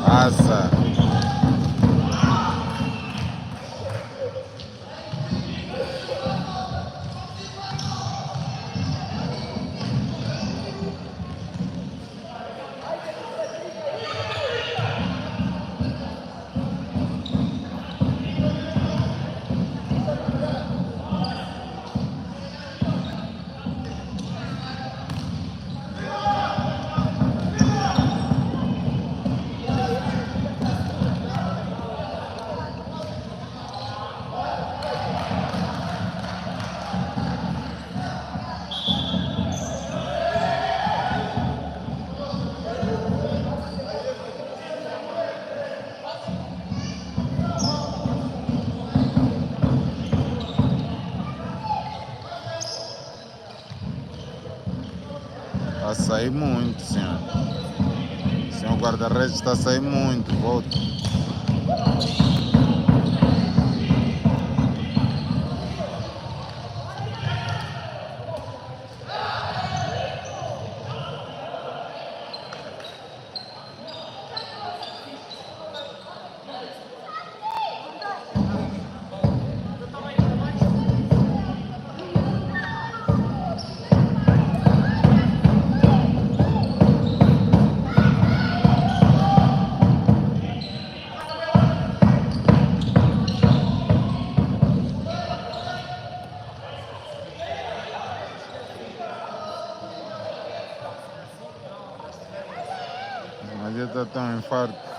Asa. Está a sair muito, senhor. Senhor guarda-redes está a sair muito. Volta. Mas ele está tão infarto.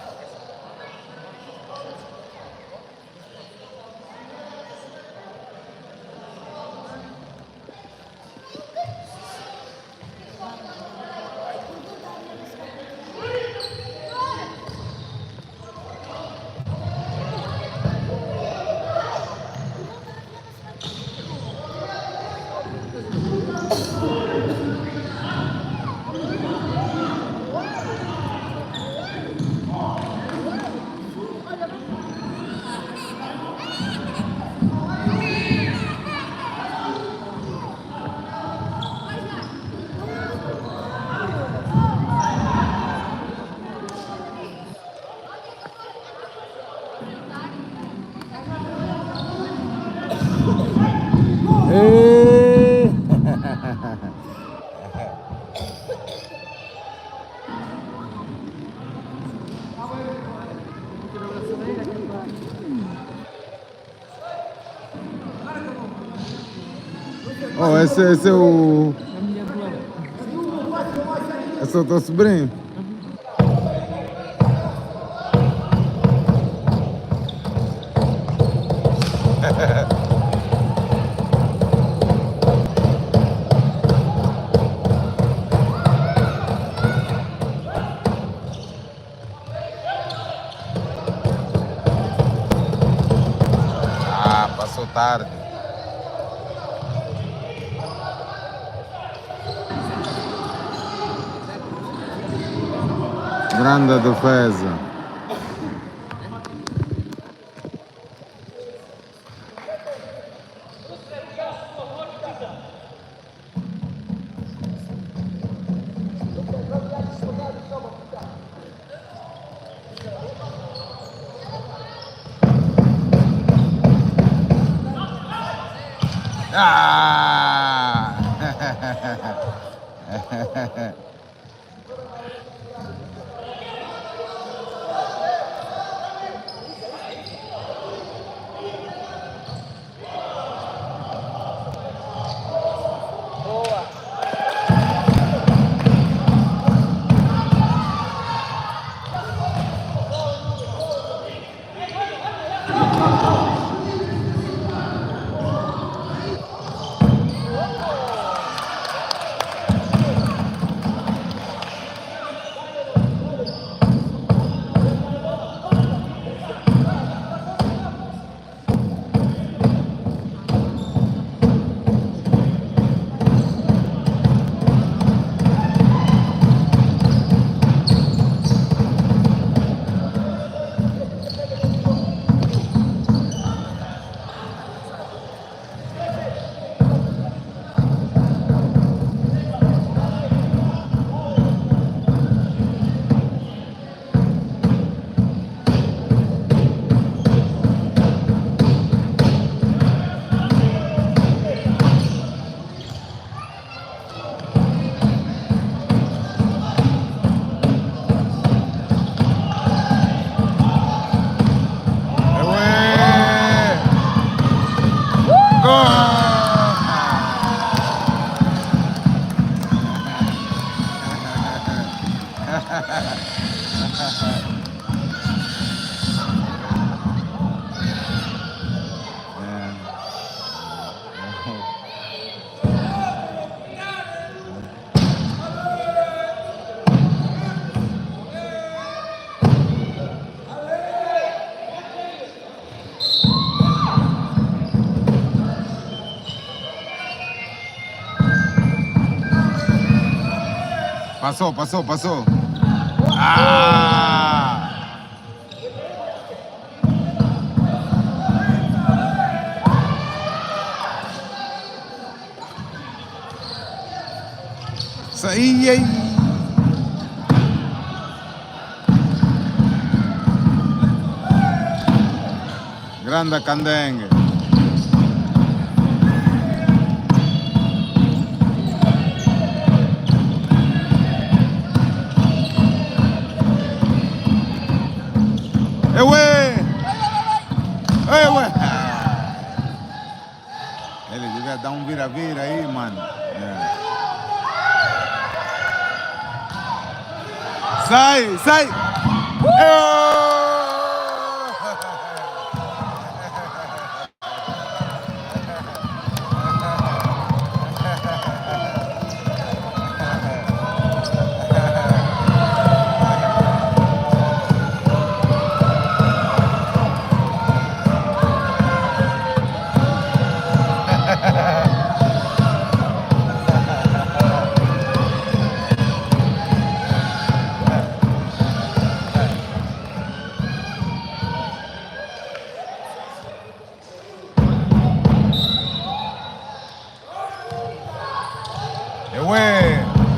Oh, esse é o. Esse é o teu sobrinho? Ah, passou tarde. Grande defesa. Ah! Passou, passou, passou. Ah! Saí aí. Grande Candengue. Ele devia dar um vira-vira aí, mano. É. Sai, sai!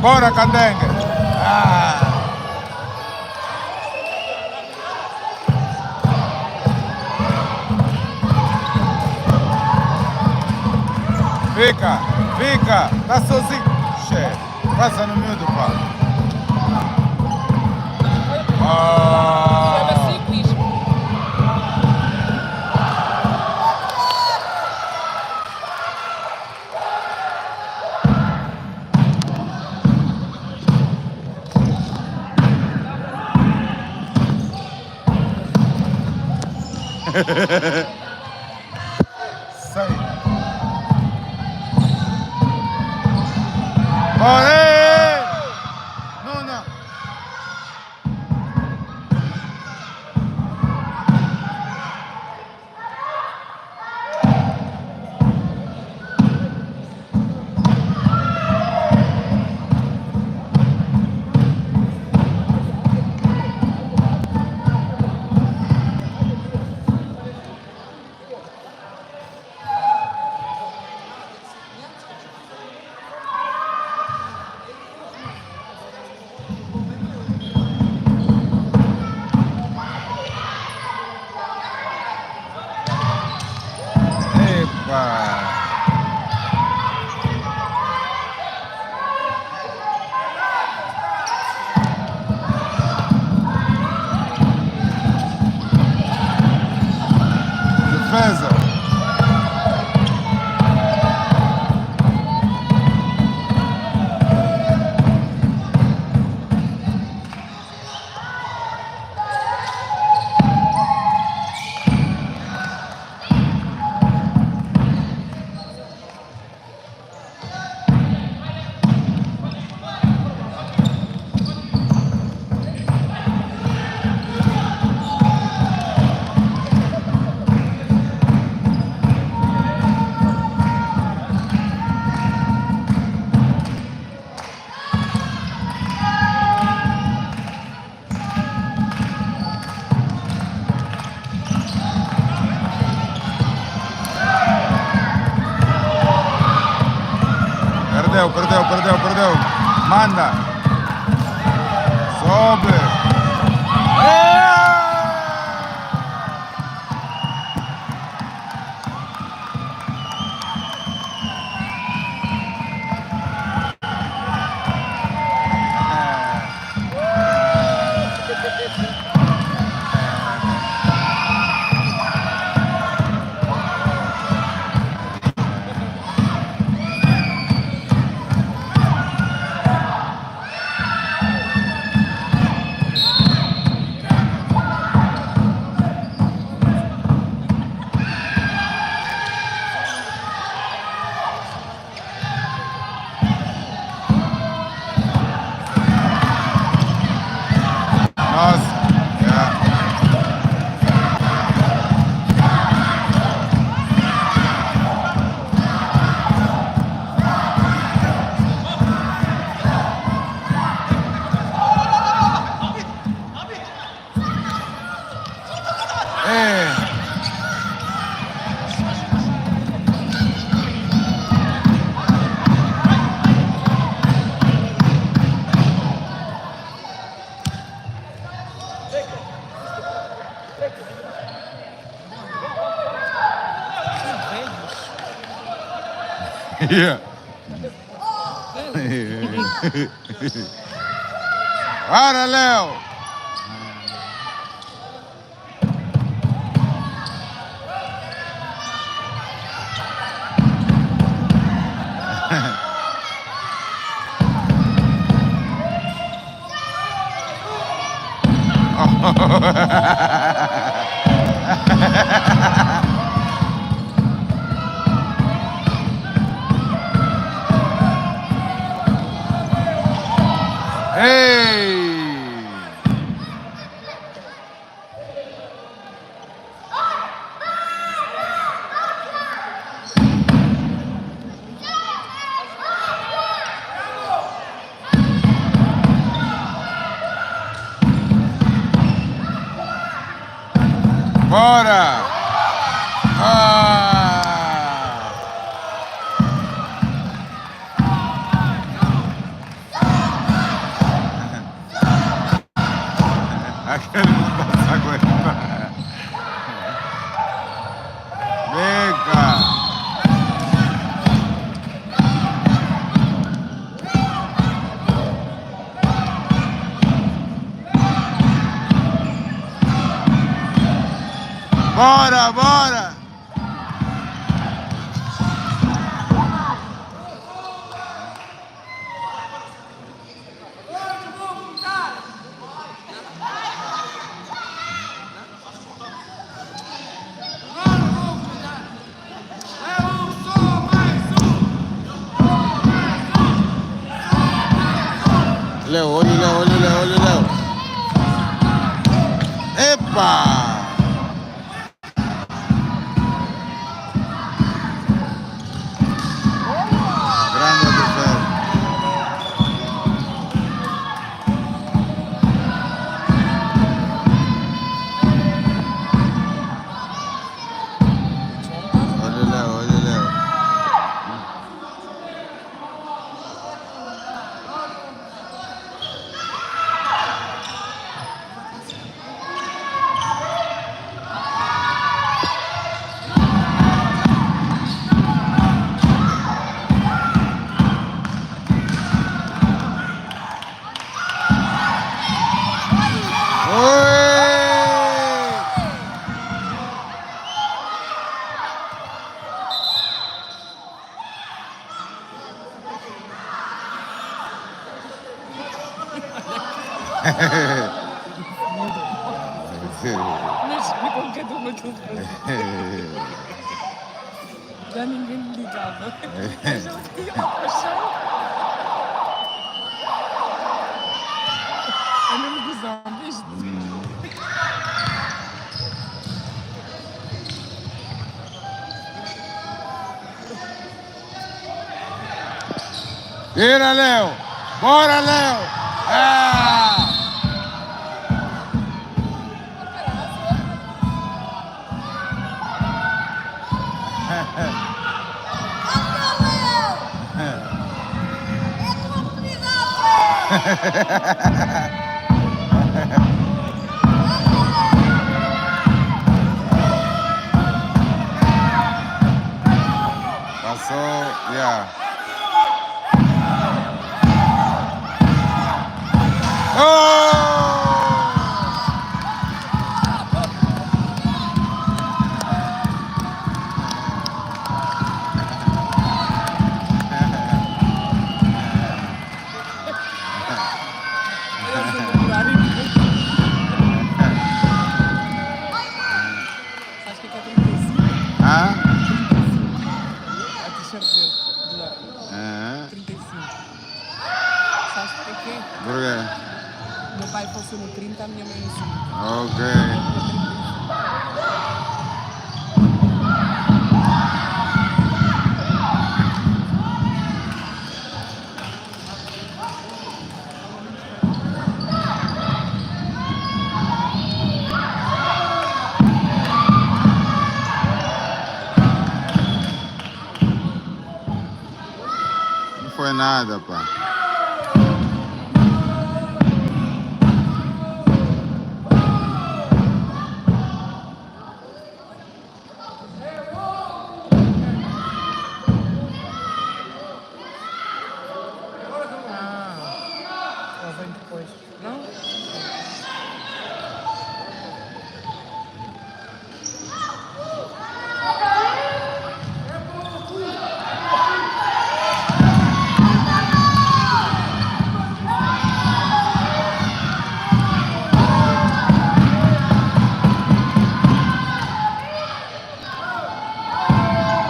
Bora, Candengue! Ah. Fica, tá sozinho. Chefe, passa no meio do palco. Sai. Olé! Não, não. Defesa. Perdeu. Manda. Sobe. É. Yeah. Bora, Léo! Hey! Bora! Aquele não tá se aguentando. Vem cá. Bora, bora! Léo, olha o Léo, olha o Léo, olha o Léo. Epa! Imagina qualquer uma aquilo já ninguém me ligava. Mas ele ia lá para o chão. É mesmo gozão, viste? Vira, Léo! Bora, Léo! Ah! Passou, yeah. Oh! Sabes o que é 35? Ah? 35. A t-shirt dele, de lá. 35. Sabes o que é? Por quê? é nada, pá. Ela vem depois. Não?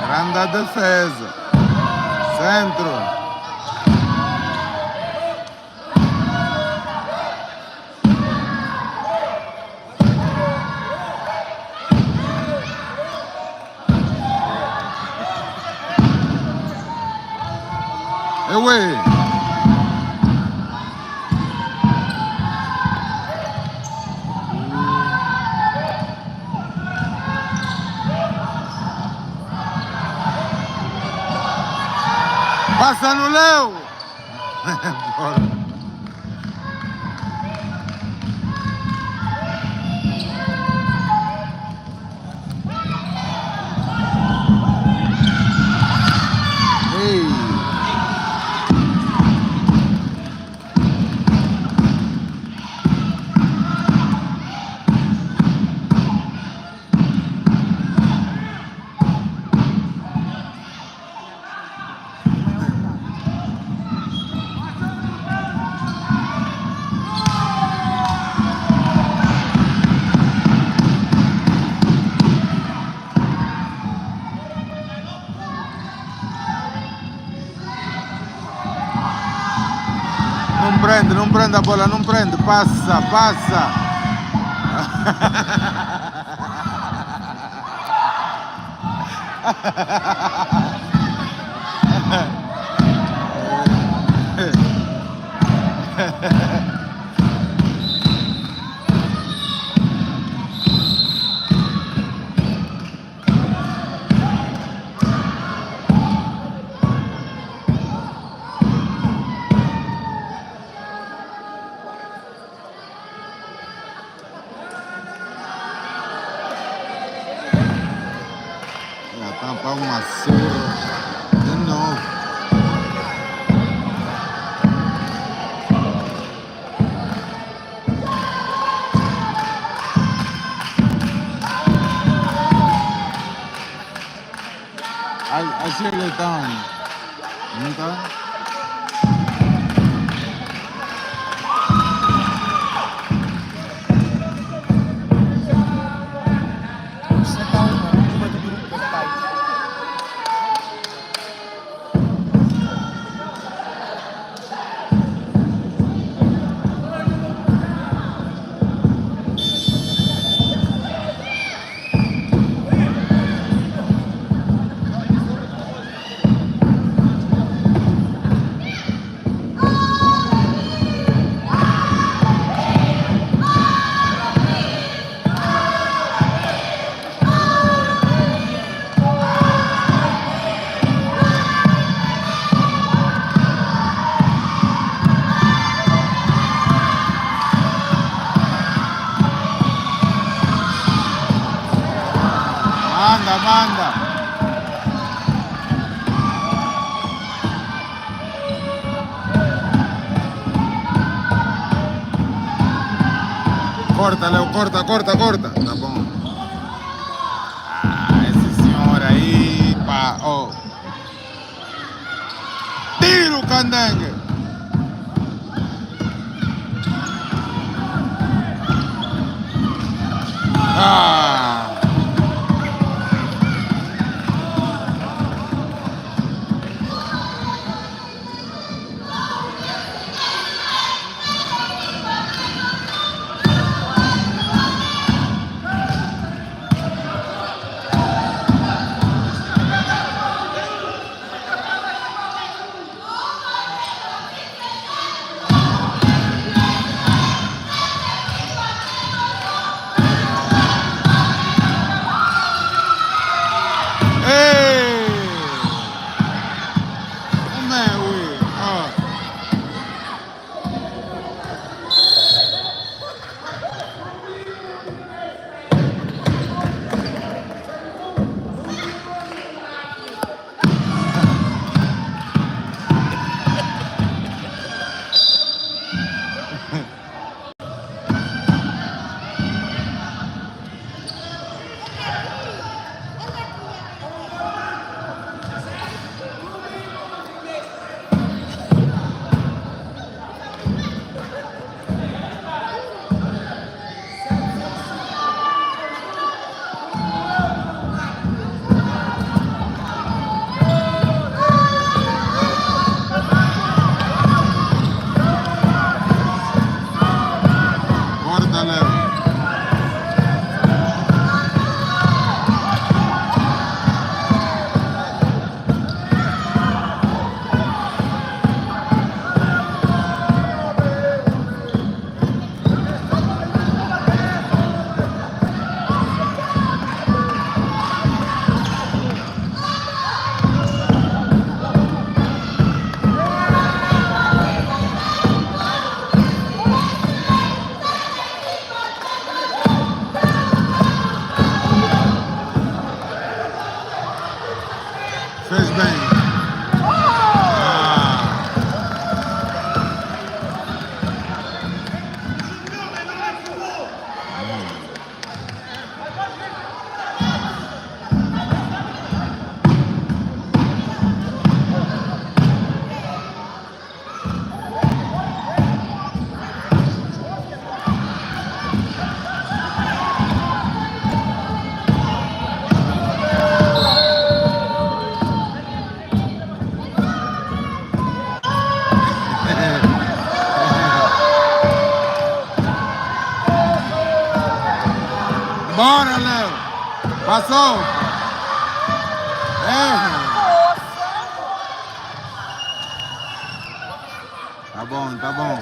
Grande defesa. Centro. Away. Passa no Léo. Ei. Não prende a bola, não prende, passa, passa. Já tampa uma surra de novo. Achei ele tá onde? Não tá? Você tá uma do grupo dos pais. Manda, manda. Corta, Léo, corta, corta, corta. Tá bom. Ah, esse senhor aí, pá, ó. Tira o candengue. Ah. Fez bem. Bora, Léo! Passou! Tá bom, tá bom.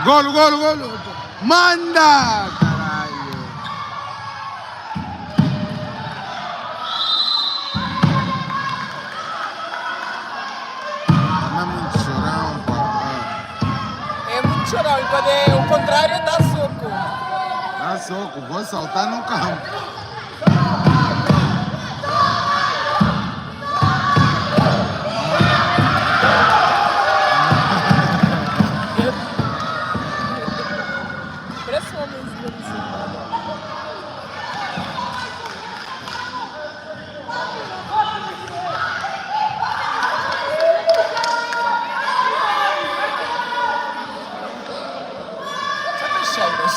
Golo, golo, golo! Manda! Caralho! Não é muito chorão, pá. É muito chorão, e quando é o contrário, dá soco. Dá soco, vou saltar no campo. Parece um homenzinho assim. Cheiras.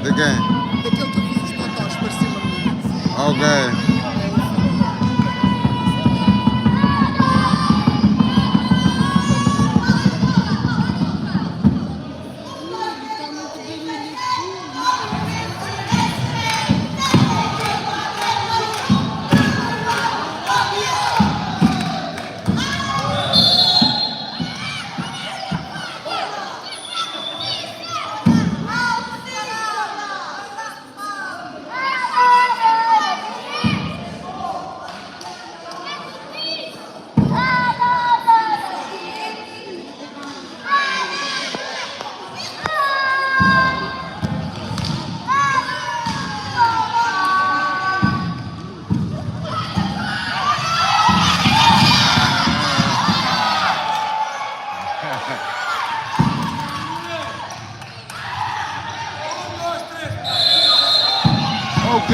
De quem? Daquele que eu fiz os totós, parecia-me a mim. Ok. Ok.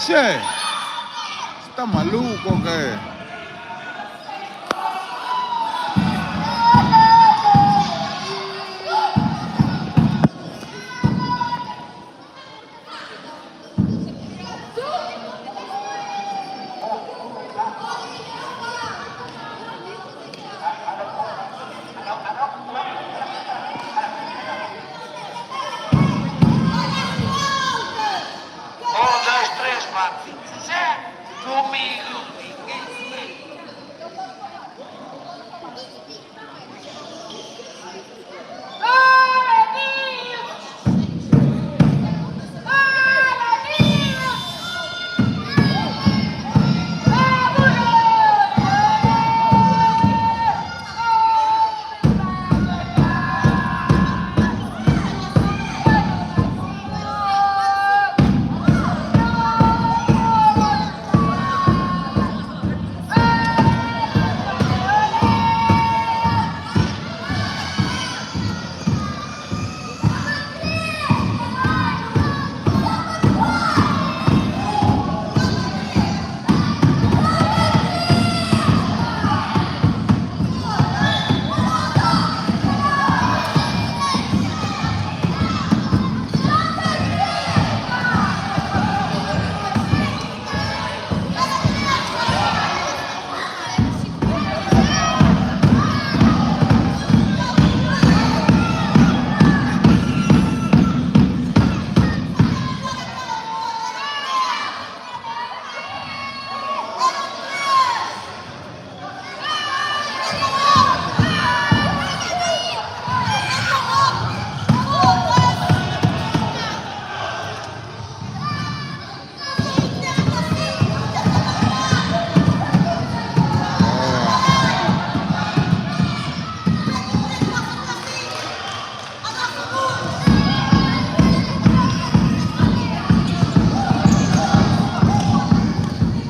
Che, você tá maluco ou quê?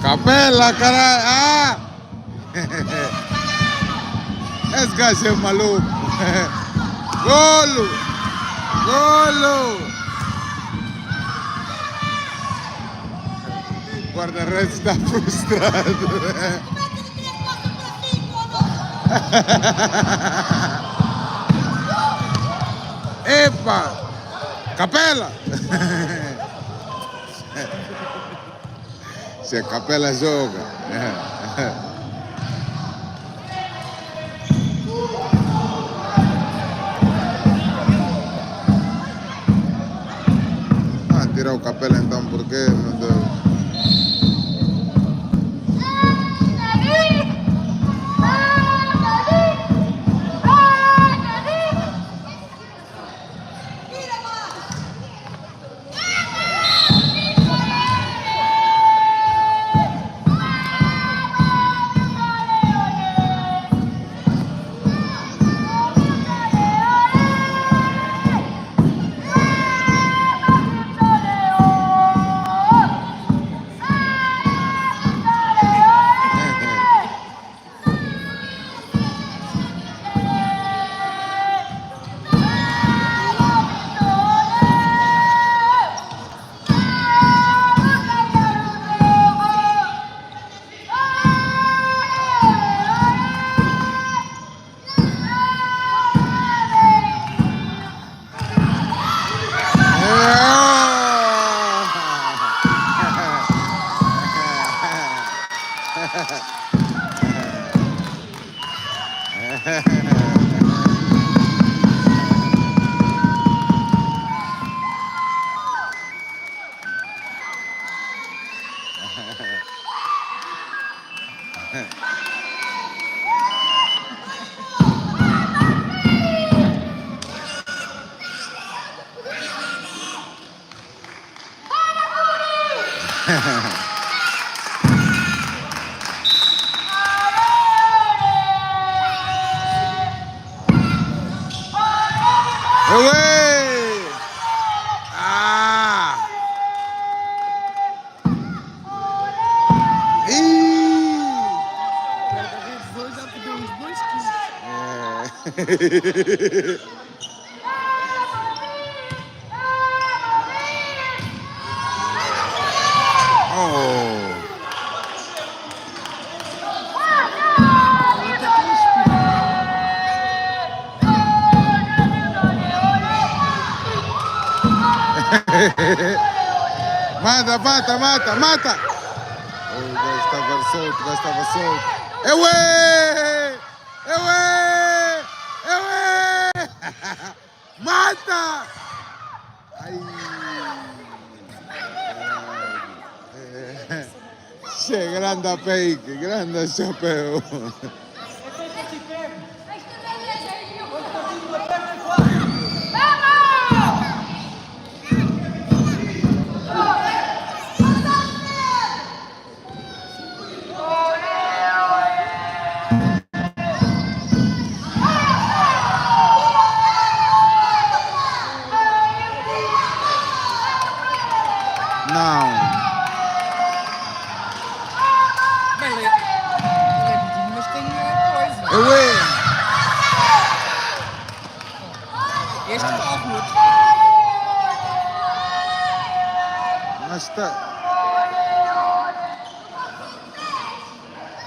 Capela, caralho! Ah! Esse gajo é maluco! Golo! Golo! O guarda-redes está frustrado. Epa! Capela! Se a Capela joga. Ah, tirar o Capela então, porque, meu Deus. Ué! Ah! Guarda-redes hoje já pediu uns 2 quilos. Oh! Mata, mata, mata, mata! O gajo estava solto, o gajo estava solto. Euê! Euê! Euê! Mata! Ai! Che, grande peito, grande chapéu. Não. Bem, ele é pequeno, mas tem coisa. Euê! Este corre, o outro. Mas está.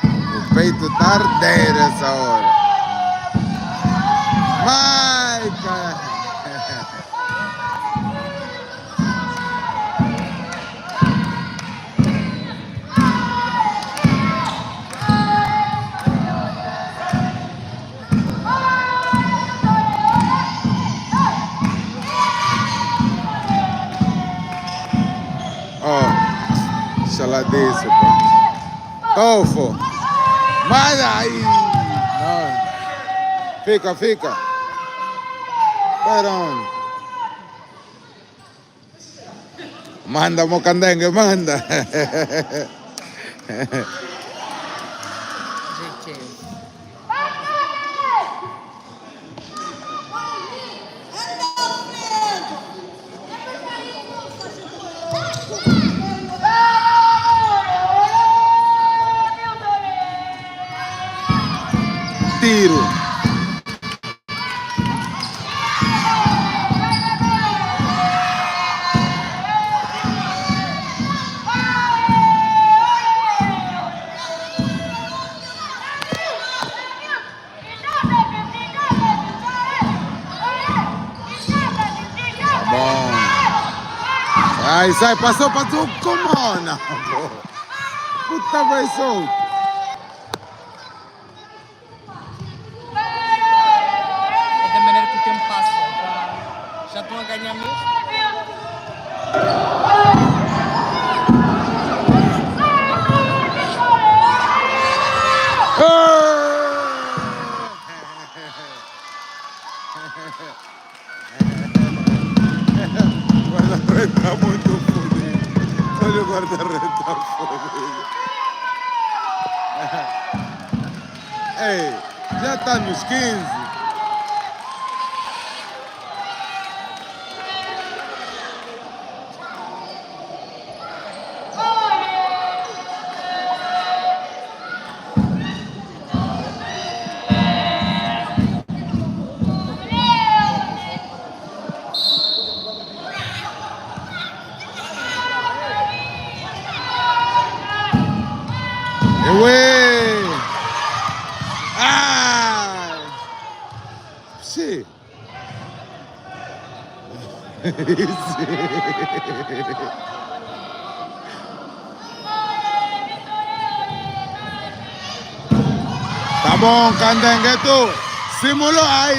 O peito está a arder essa hora. Vai, cara. Oh, saladice, pá. Tofo. Mas aí. Não. Fica, fica. Para onde? Manda, mocandengue, manda. GQ. Tiro. Bom. Sai, sai, passou, passou. Come on, now, pô. Puta, vai solto. É da maneira que o tempo passa. Já estão a ganhar mesmo. O guarda-redes está muito fodido. Olha o guarda-redes está fodido. Ei, já está nos 15. Ué! Ai! Sim. Tá bom, Candengueto. Simulou. Ai!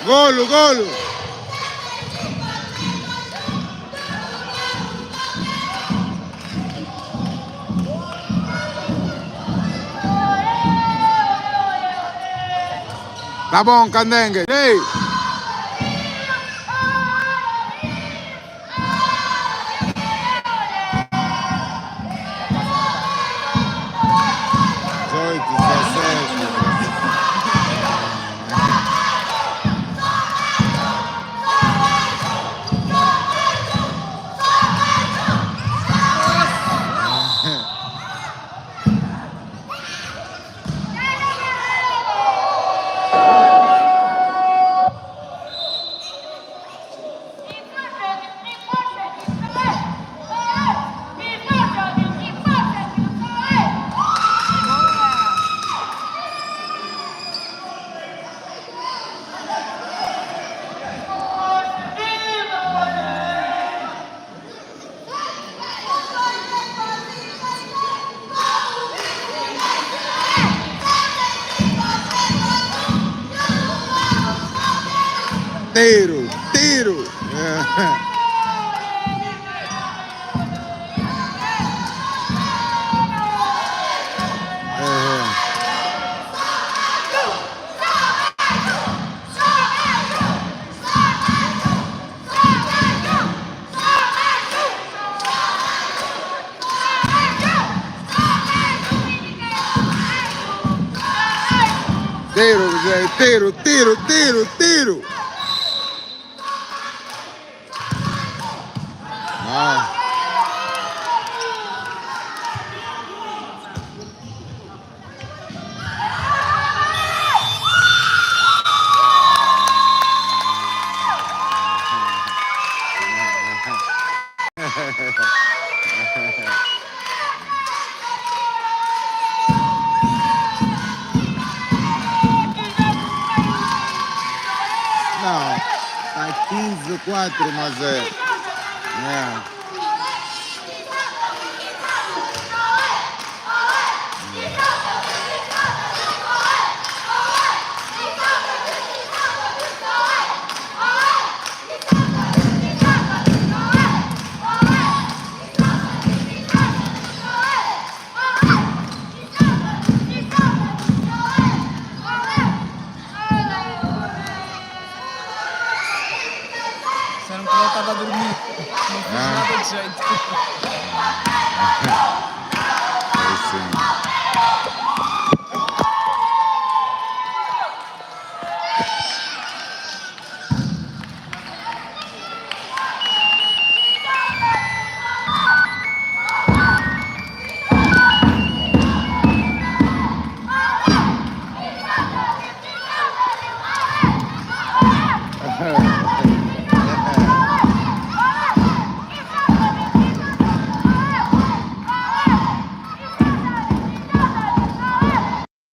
Golo, golo. Tá bom, Candengue. Ei! Tiro, tiro. Tiro, Zé, tiro, tiro, tiro, tiro. Ah. Não, tá 15-4, mas é. Você não falou que tava dormindo. Não fiz nada de jeito. É sim.